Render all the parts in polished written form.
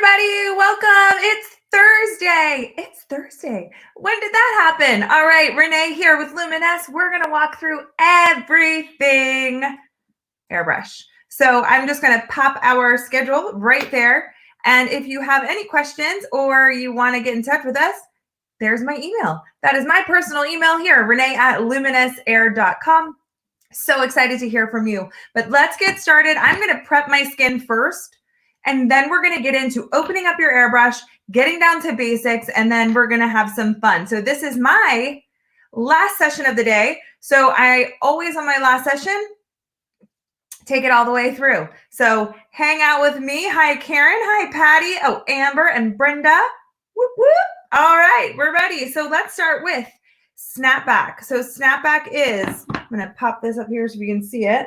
everybody. Welcome. It's Thursday. It's Thursday. When did that happen? All right, Renee here with Luminous. We're going to walk through everything airbrush. So I'm just going to pop our schedule right there. And if you have any questions or you want to get in touch with us, there's my email. That is my personal email here, renee@luminousair.com. So excited to hear from you. But let's get started. I'm going to prep my skin first. And then we're going to get into opening up your airbrush, getting down to basics, and then we're going to have some fun. So this is my last session of the day. So I always on my last session, take it all the way through. So hang out with me. Hi, Karen. Hi, Patty. Oh, Amber and Brenda. Whoop, whoop. All right, we're ready. So let's start with snapback. So snapback is, I'm going to pop this up here so you can see it.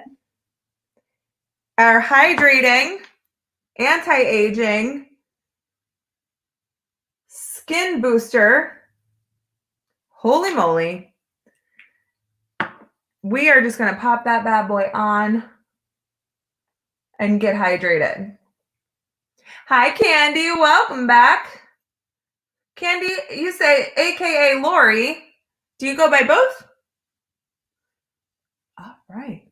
Our hydrating, anti-aging, skin booster. Holy moly. We are just going to pop that bad boy on and get hydrated. Hi, Candy. Welcome back. Candy, you say AKA Lori. Do you go by both? All right.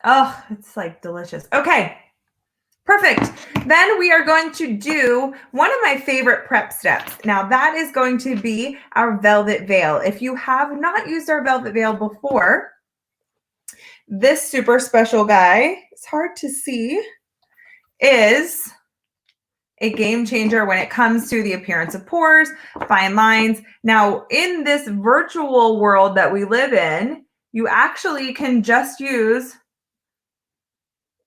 Oh, it's like delicious. Okay, perfect. Then we are going to do one of my favorite prep steps. Now that is going to be our velvet veil. If you have not used our velvet veil before, this super special guy, it's hard to see, is a game changer when it comes to the appearance of pores, fine lines. Now, in this virtual world that we live in, you actually can just use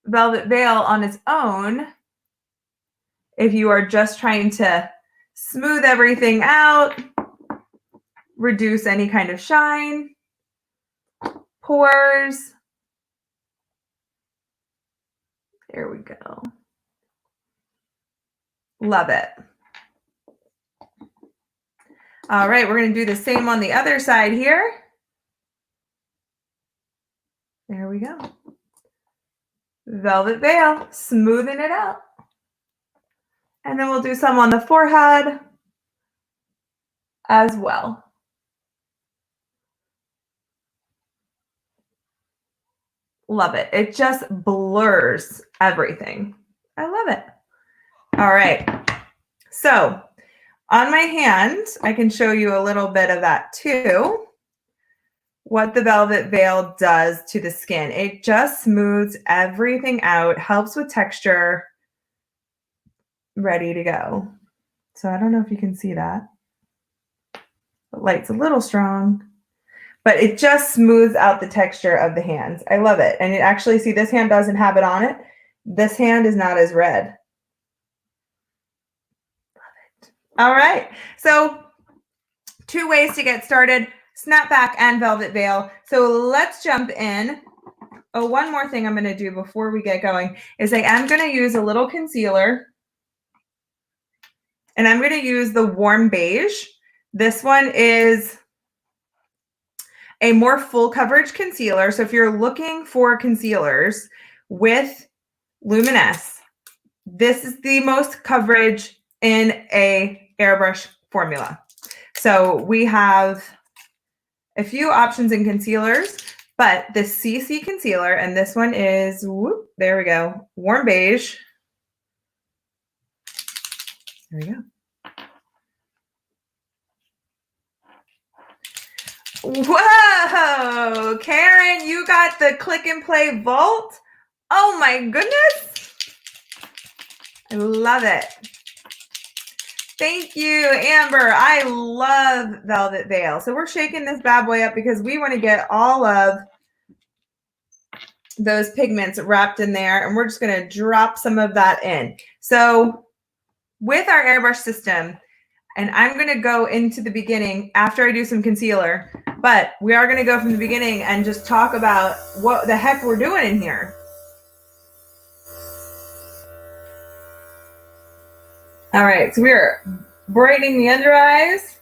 velvet veil on its own if you are just trying to smooth everything out, reduce any kind of shine, pores. There we go. Love it. All right, we're going to do the same on the other side here. There we go. Velvet veil, smoothing it out. And then we'll do some on the forehead as well. Love it. It just blurs everything. I love it. All right. So on my hand, I can show you a little bit of that too. What the velvet veil does to the skin. It just smooths everything out, helps with texture, ready to go. So I don't know if you can see that. The light's a little strong, but it just smooths out the texture of the hands. I love it. And you actually see this hand doesn't have it on it. This hand is not as red. Love it. All right. So 2 ways to get started. Snapback and velvet veil. So let's jump in. Oh, one more thing I'm going to do before we get going is I am going to use a little concealer. And I'm going to use the warm beige. This one is a more full coverage concealer. So if you're looking for concealers with Luminous, this is the most coverage in a airbrush formula. So we have a few options in concealers, but the CC concealer, and this one is, whoop, there we go, warm beige. There we go. Whoa, Karen, you got the click and play vault. Oh my goodness. I love it. Thank you, Amber. I love velvet veil. So we're shaking this bad boy up because we want to get all of those pigments wrapped in there, and we're just going to drop some of that in. So with our airbrush system, and I'm going to go into the beginning after I do some concealer, but we are going to go from the beginning and just talk about what the heck we're doing in here. All right, so we're braiding the under eyes.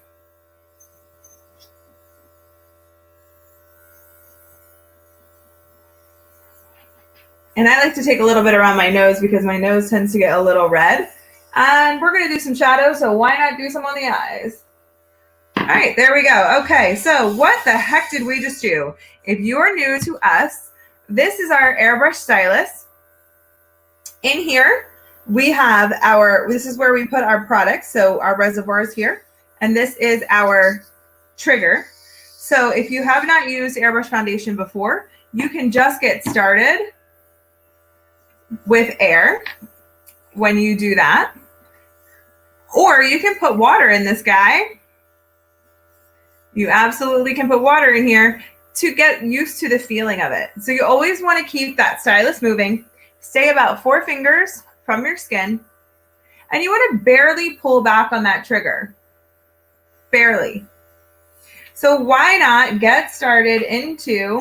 And I like to take a little bit around my nose because my nose tends to get a little red. And we're going to do some shadows, so why not do some on the eyes? All right, there we go. Okay, so what the heck did we just do? If you are new to us, this is our Airbrush Stylus. In here, we have this is where we put our products, so our reservoirs here. And this is our trigger. So if you have not used Airbrush Foundation before, you can just get started with air when you do that. Or you can put water in this guy. You absolutely can put water in here to get used to the feeling of it. So you always want to keep that stylus moving. Stay about 4 fingers from your skin. And you want to barely pull back on that trigger. Barely. So why not get started into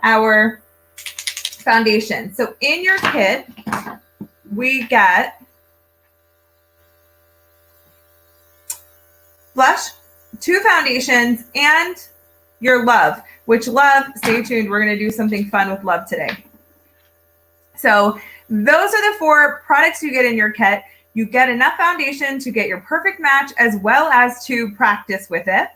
our foundation? So in your kit, we get blush, 2 foundations, and your love, which love, stay tuned, we're going to do something fun with love today. So those are the 4 products you get in your kit. You get enough foundation to get your perfect match as well as to practice with it.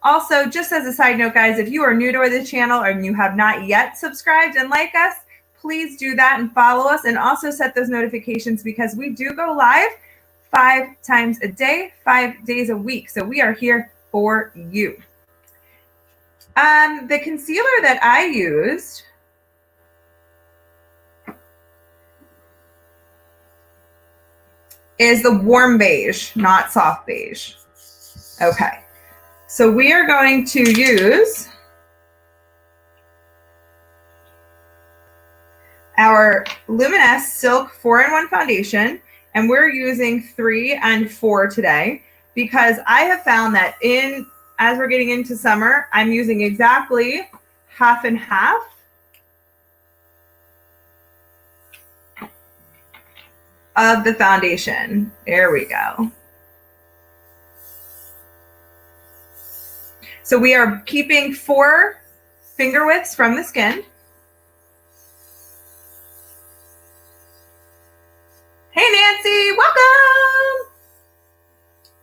Also, just as a side note, guys, if you are new to the channel and you have not yet subscribed and liked us, please do that and follow us, and also set those notifications because we do go live 5 times a day, 5 days a week. So we are here for you. The concealer that I used is the warm beige, not soft beige. Okay. So we are going to use our Luminous Silk 4-in-1 foundation, and we're using 3 and 4 today because I have found that as we're getting into summer, I'm using exactly half and half. Of the foundation. There we go. So we are keeping 4 finger widths from the skin. Hey, Nancy, welcome.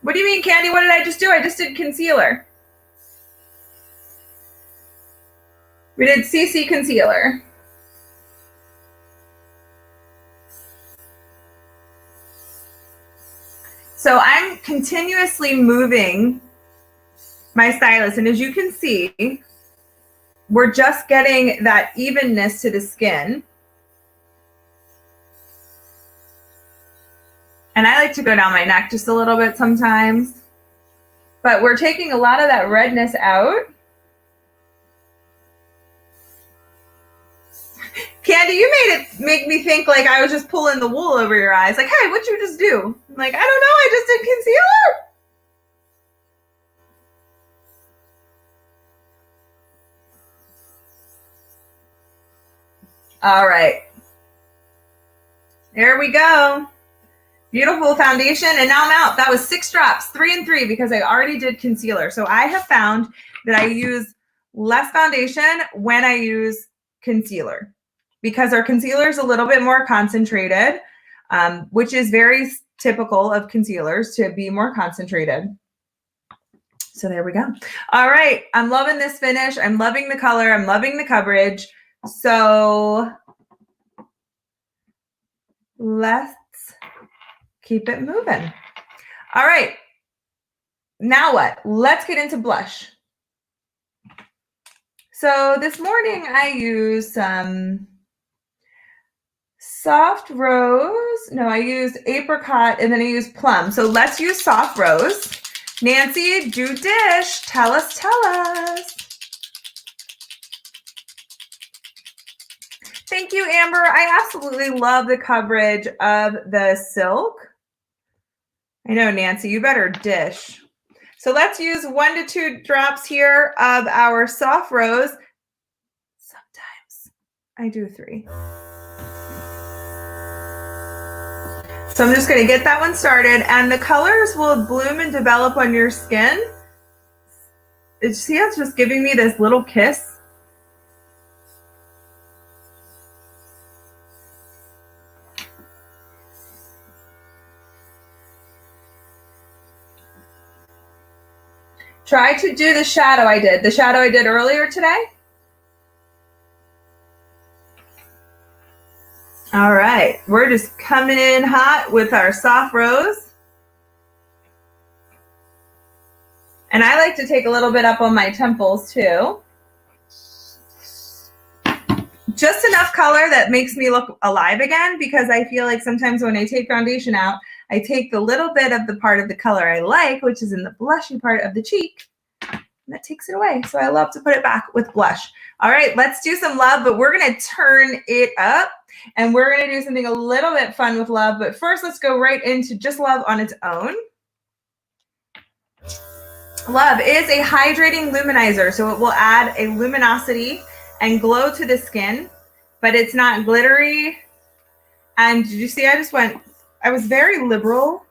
What do you mean, Candy? What did I just do? I just did concealer. We did CC concealer. So I'm continuously moving my stylus, and as you can see, we're just getting that evenness to the skin. And I like to go down my neck just a little bit sometimes, but we're taking a lot of that redness out. Candy, you make me think like I was just pulling the wool over your eyes. Like, hey, what'd you just do? I'm like, I don't know, I just did concealer. All right. There we go. Beautiful foundation. And now I'm out. That was 6 drops, 3 and 3, because I already did concealer. So I have found that I use less foundation when I use concealer because our concealer is a little bit more concentrated, which is very typical of concealers to be more concentrated. So there we go. All right. I'm loving this finish. I'm loving the color. I'm loving the coverage. So let's keep it moving. All right. Now what? Let's get into blush. So this morning I used some soft rose. No, I used apricot and then I used plum. So let's use soft rose. Nancy, do dish. Tell us, tell us. Thank you, Amber. I absolutely love the coverage of the silk. I know, Nancy, you better dish. So let's use 1 to 2 drops here of our soft rose. Sometimes I do 3. So I'm just going to get that one started, and the colors will bloom and develop on your skin. See how it's just giving me this little kiss? Try to do the shadow I did. The shadow I did earlier today. All right, we're just coming in hot with our soft rose. And I like to take a little bit up on my temples too. Just enough color that makes me look alive again, because I feel like sometimes when I take foundation out, I take the little bit of the part of the color I like, which is in the blushy part of the cheek, and that takes it away. So I love to put it back with blush. All right, let's do some love, but we're gonna turn it up and we're gonna do something a little bit fun with love. But first, let's go right into just love on its own. Love is a hydrating luminizer, so it will add a luminosity and glow to the skin, but it's not glittery. And did you see, I was very liberal.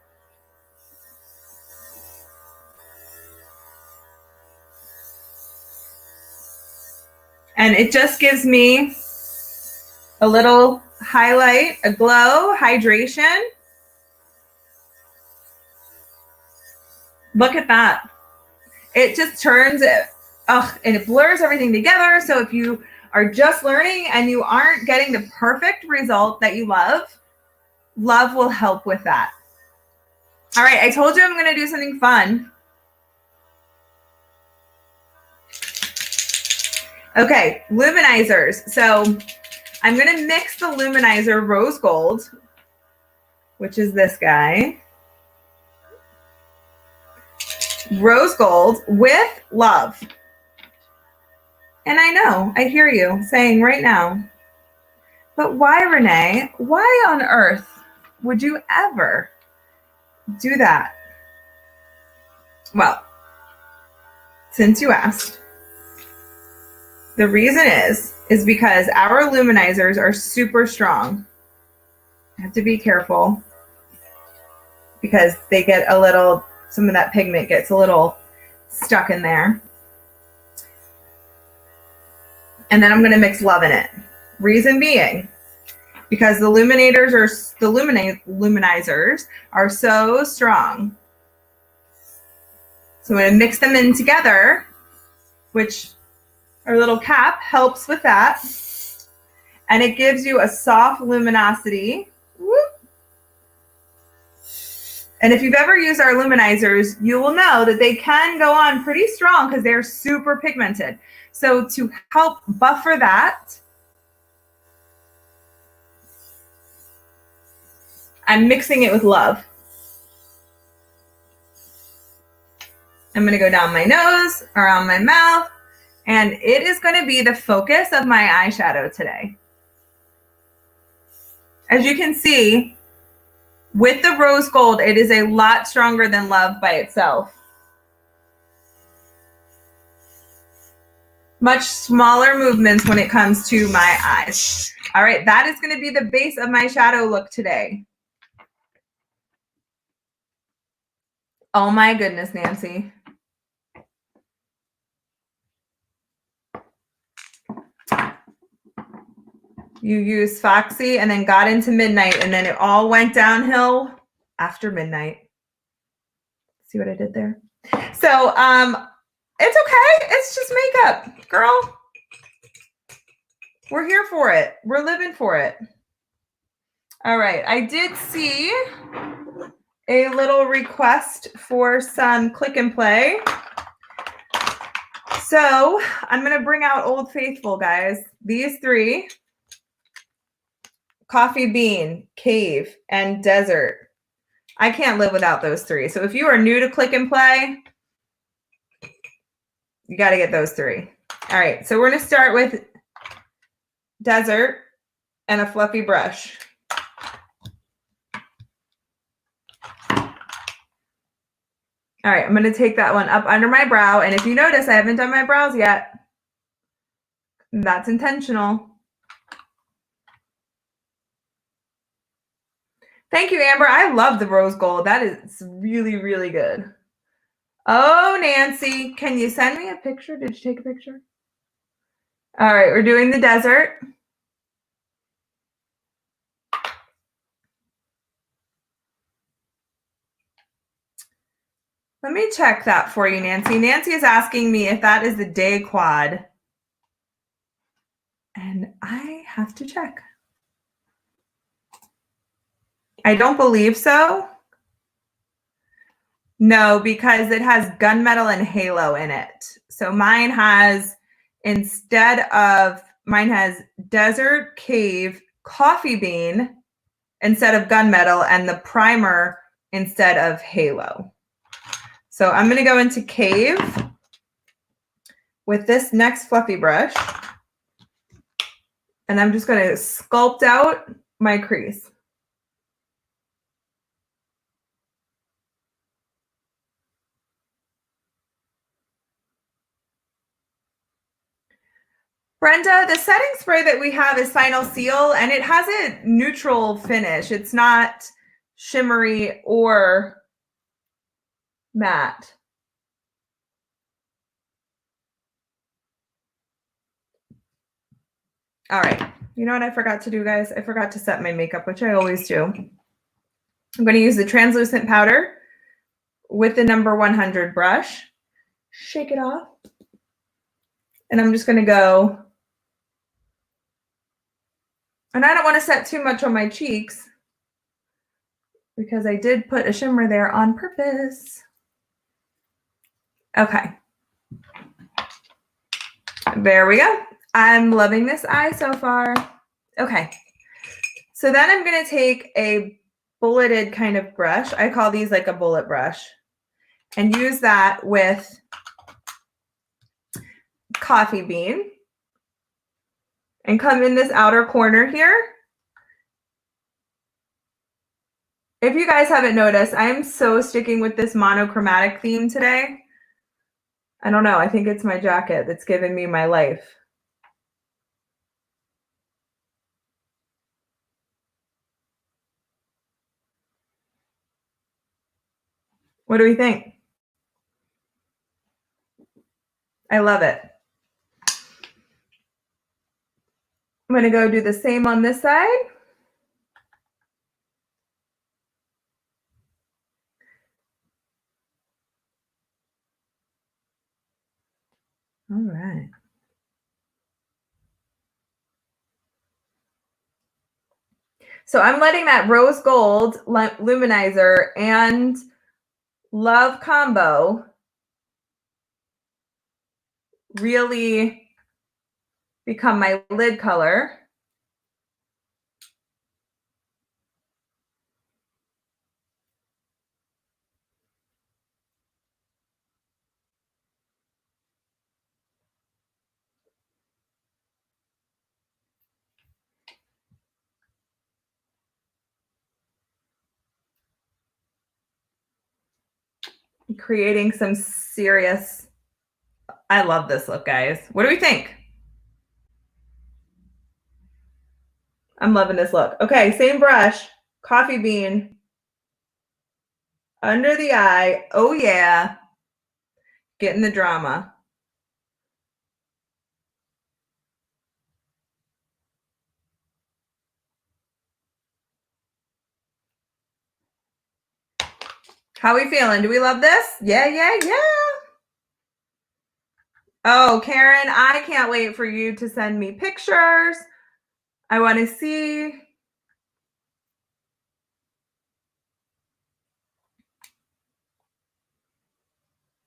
And it just gives me a little highlight, a glow, hydration. Look at that. It just turns it, and it blurs everything together. So if you are just learning and you aren't getting the perfect result that you love, love will help with that. All right, I told you I'm going to do something fun. Okay, luminizers. So I'm going to mix the luminizer rose gold, which is this guy, rose gold, with love. And I know, I hear you saying right now, but why, Renee? Why on earth would you ever do that? Well, since you asked, the reason is because our luminizers are super strong. I have to be careful because they get a little, some of that pigment gets a little stuck in there. And then I'm going to mix love in it. Reason being, because the luminizers are so strong. So I'm going to mix them in together, which our little cap helps with that. And it gives you a soft luminosity. Whoop. And if you've ever used our luminizers, you will know that they can go on pretty strong because they're super pigmented. So to help buffer that, I'm mixing it with love. I'm going to go down my nose, around my mouth, and it is going to be the focus of my eyeshadow today. As you can see, with the rose gold, it is a lot stronger than love by itself. Much smaller movements when it comes to my eyes. All right, that is going to be the base of my shadow look today. Oh my goodness, Nancy. You used Foxy and then got into midnight, and then it all went downhill after midnight. See what I did there? So it's okay. It's just makeup, girl. We're here for it. We're living for it. All right. I did see a little request for some click and play. So I'm going to bring out Old Faithful, guys. These three: Coffee Bean, Cave, and Desert. I can't live without those three. So if you are new to click and play, you got to get those three. All right. So we're going to start with Desert and a fluffy brush. All right. I'm going to take that one up under my brow. And if you notice, I haven't done my brows yet. That's intentional. Thank you, Amber. I love the rose gold. That is really, really good. Oh, Nancy, can you send me a picture? Did you take a picture? All right, we're doing the desert. Let me check that for you, Nancy. Nancy is asking me if that is the day quad. And I have to check. I don't believe so. No, because it has gunmetal and halo in it. So mine has, mine has desert cave coffee bean instead of gunmetal and the primer instead of halo. So I'm going to go into cave with this next fluffy brush. And I'm just going to sculpt out my crease. Brenda, the setting spray that we have is Final Seal, and it has a neutral finish. It's not shimmery or matte. All right. You know what I forgot to do, guys? I forgot to set my makeup, which I always do. I'm going to use the translucent powder with the number 100 brush. Shake it off. And I'm just going to go. And I don't want to set too much on my cheeks because I did put a shimmer there on purpose. Okay. There we go. I'm loving this eye so far. Okay. So then I'm going to take a bulleted kind of brush. I call these like a bullet brush. And use that with coffee bean. And come in this outer corner here. If you guys haven't noticed, I'm so sticking with this monochromatic theme today. I don't know. I think it's my jacket that's giving me my life. What do we think? I love it. I'm going to go do the same on this side. All right. So I'm letting that rose gold luminizer and love combo really become my lid color. Creating some serious, I love this look, guys. What do we think? I'm loving this look. Okay, same brush, coffee bean, under the eye. Oh yeah, getting the drama. How we feeling? Do we love this? Yeah, yeah, yeah. Oh, Karen, I can't wait for you to send me pictures. I want to see.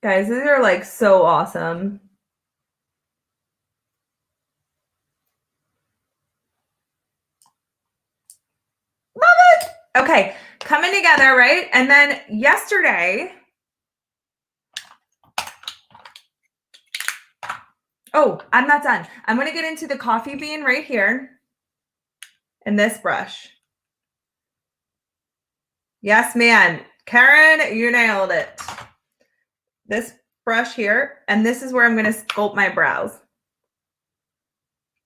Guys, these are like so awesome. Love it. Okay, coming together, right? And then yesterday, oh, I'm not done. I'm going to get into the coffee bean right here and this brush. Yes, man. Karen, you nailed it. This brush here, and this is where I'm going to sculpt my brows.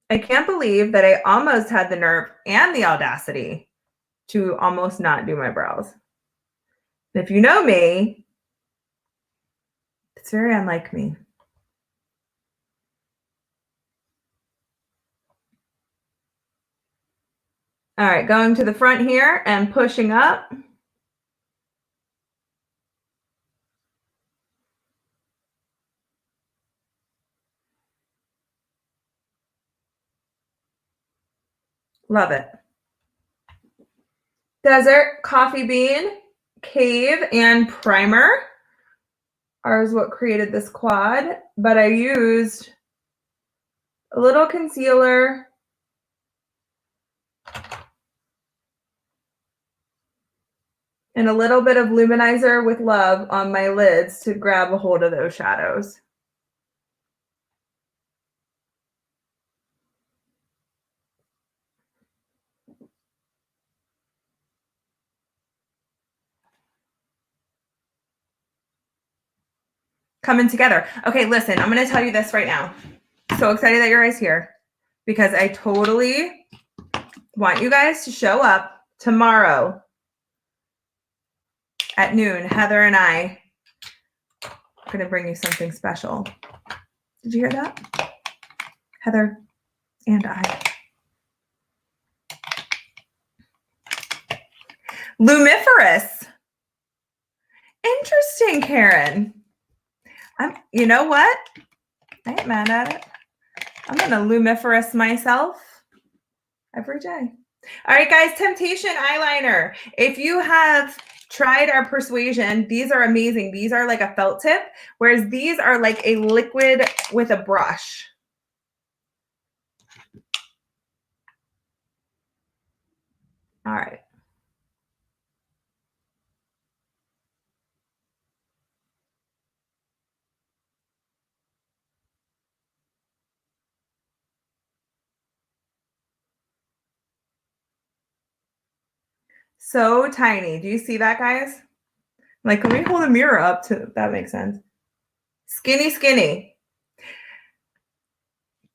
I can't believe that I almost had the nerve and the audacity to almost not do my brows. If you know me, it's very unlike me. All right, going to the front here and pushing up. Love it. Desert, Coffee Bean, Cave, and Primer are what created this quad, but I used a little concealer and a little bit of luminizer with love on my lids to grab a hold of those shadows. Coming together. Okay, listen, I'm going to tell you this right now. So excited that you're guys here because I totally want you guys to show up tomorrow at noon. Heather and I are going to bring you something special. Did you hear that? Heather and I. Lumiferous. Interesting, Karen. You know what? I ain't mad at it. I'm going to lumiferous myself every day. All right, guys, Temptation eyeliner. If you have tried our Persuasion, these are amazing. These are like a felt tip, whereas these are like a liquid with a brush. All right. So tiny. Do you see that, guys? Like, let me hold a mirror up to, that makes sense. Skinny, skinny.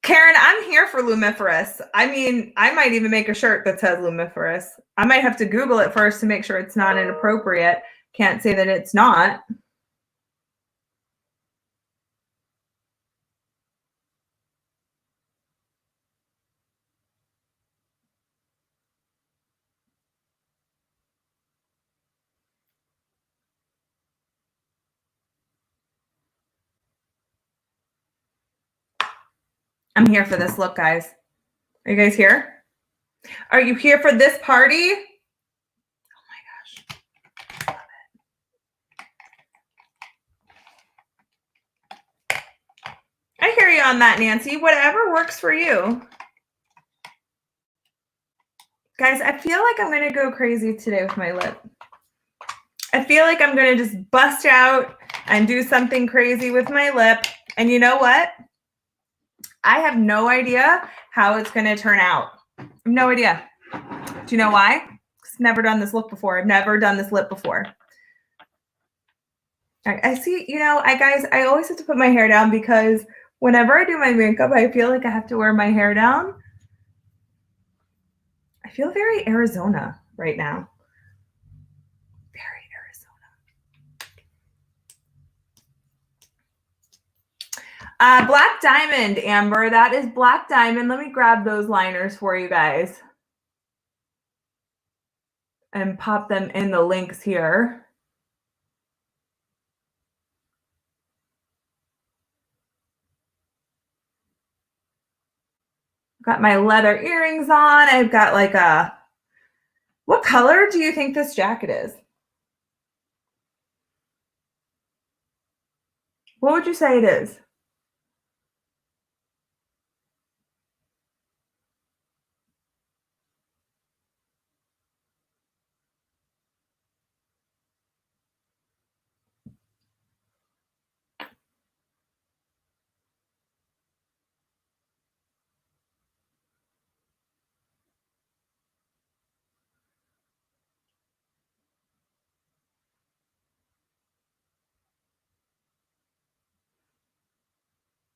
Karen, I'm here for lumiferous. I mean, I might even make a shirt that says lumiferous. I might have to Google it first to make sure it's not inappropriate. Can't say that it's not. I'm here for this look, guys. Are you guys here? Are you here for this party? Oh my gosh. Love it. I hear you on that, Nancy. Whatever works for you. Guys, I feel like I'm going to go crazy today with my lip. I feel like I'm going to just bust out and do something crazy with my lip. And you know what? I have no idea how it's going to turn out. I have no idea. Do you know why? Because I've never done this look before. I've never done this lip before. I see, you know, guys, I always have to put my hair down because whenever I do my makeup, I feel like I have to wear my hair down. I feel very Arizona right now. Very Arizona. Black Diamond, Amber. That is Black Diamond. Let me grab those liners for you guys and pop them in the links here. Got my leather earrings on. I've got like a, what color do you think this jacket is? What would you say it is?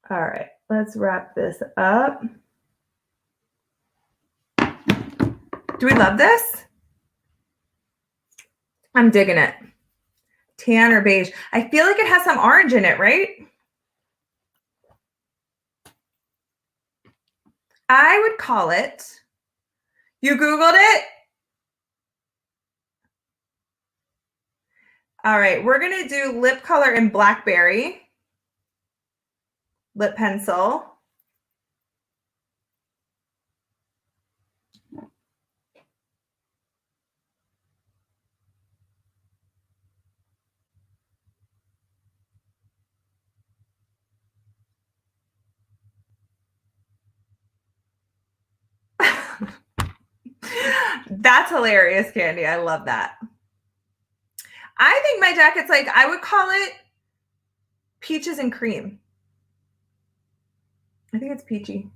All right, let's wrap this up. Do we love this? I'm digging it. Tan or beige. I feel like it has some orange in it, right? I would call it. You Googled it? All right, we're going to do lip color in Blackberry. Lip pencil. That's hilarious, Candy. I love that. I think my jacket's like, I would call it peaches and cream. I think it's peachy.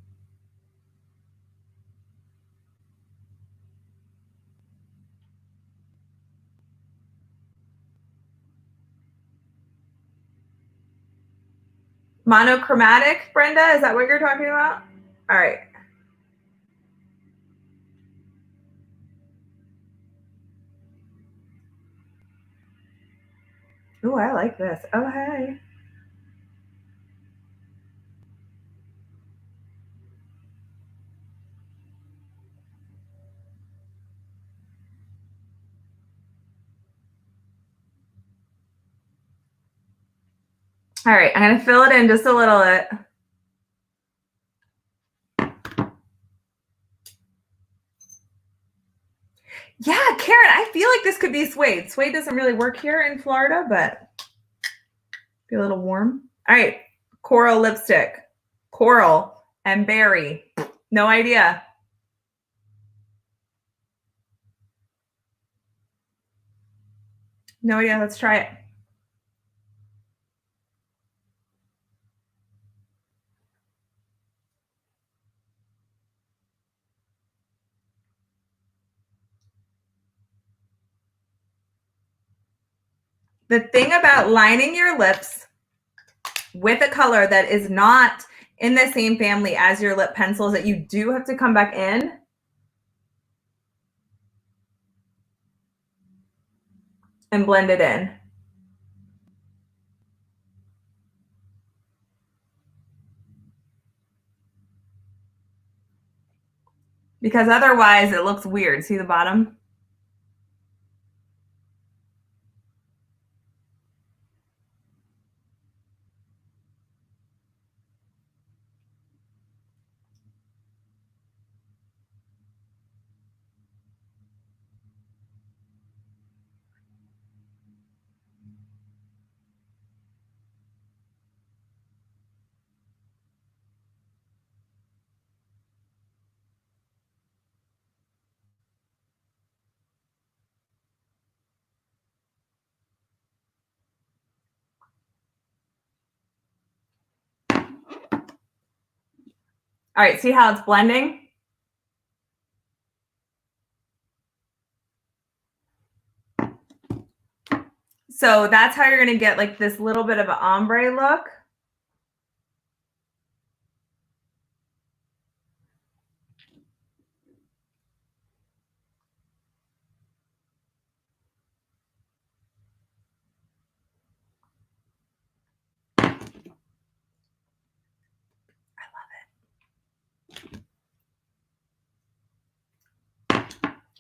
Monochromatic, Brenda? Is that what you're talking about? All right. Ooh, I like this. Oh, hey. All right, I'm going to fill it in just a little bit. Yeah, Karen, I feel like this could be suede. Suede doesn't really work here in Florida, but be a little warm. All right, coral lipstick. Coral and berry. No idea. No idea. Let's try it. The thing about lining your lips with a color that is not in the same family as your lip pencil is that you do have to come back in and blend it in. Because otherwise it looks weird. See the bottom? All right, see how it's blending? So that's how you're going to get like this little bit of an ombre look.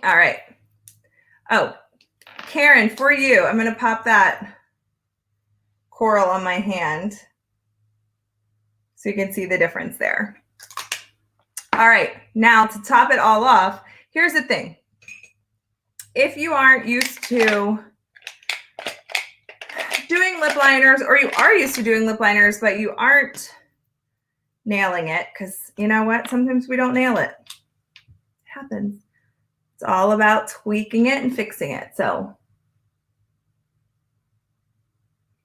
All right. Oh, Karen, for you, I'm going to pop that coral on my hand so you can see the difference there. All right. Now to top it all off, here's the thing. If you aren't used to doing lip liners, or you are used to doing lip liners, but you aren't nailing it, because you know what? Sometimes we don't nail it. It happens. It's all about tweaking it and fixing it. So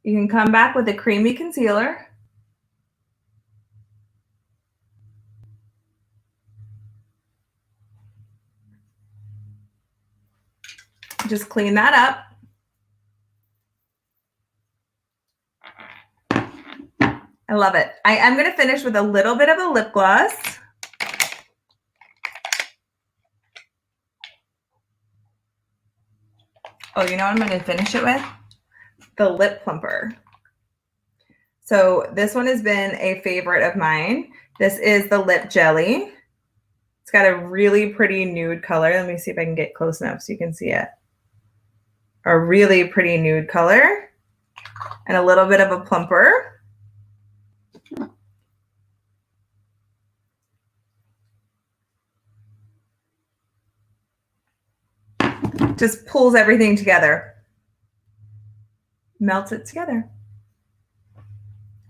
you can come back with a creamy concealer. Just clean that up. I love it. I am going to finish with a little bit of a lip gloss. Oh, you know what I'm going to finish it with? The lip plumper. So this one has been a favorite of mine. This is the lip jelly. It's got a really pretty nude color. Let me see if I can get close enough so you can see it. A really pretty nude color and a little bit of a plumper. Just pulls everything together. Melts it together.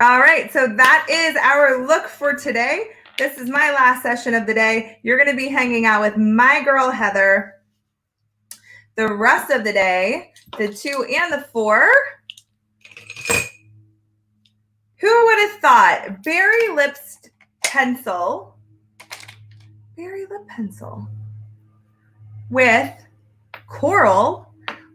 All right, so that is our look for today. This is my last session of the day. You're going to be hanging out with my girl, Heather. the rest of the day, the 2 and the 4. Who would have thought? Berry lip pencil with coral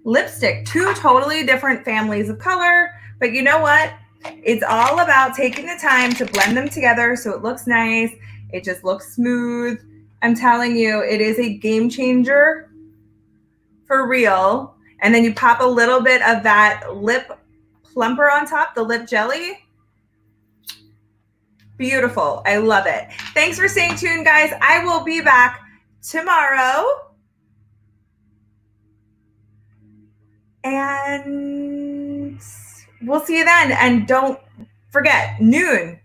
lipstick. 2 totally different families of color, but you know what? It's all about taking the time to blend them together so it looks nice. It just looks smooth. I'm telling you, it is a game changer for real. And then you pop a little bit of that lip plumper on top, the lip jelly. Beautiful. I love it. Thanks for staying tuned, guys. I will be back tomorrow. And we'll see you then. And don't forget, noon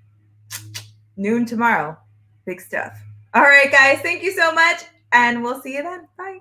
tomorrow. Big stuff. All right, guys. Thank you so much. And we'll see you then. Bye.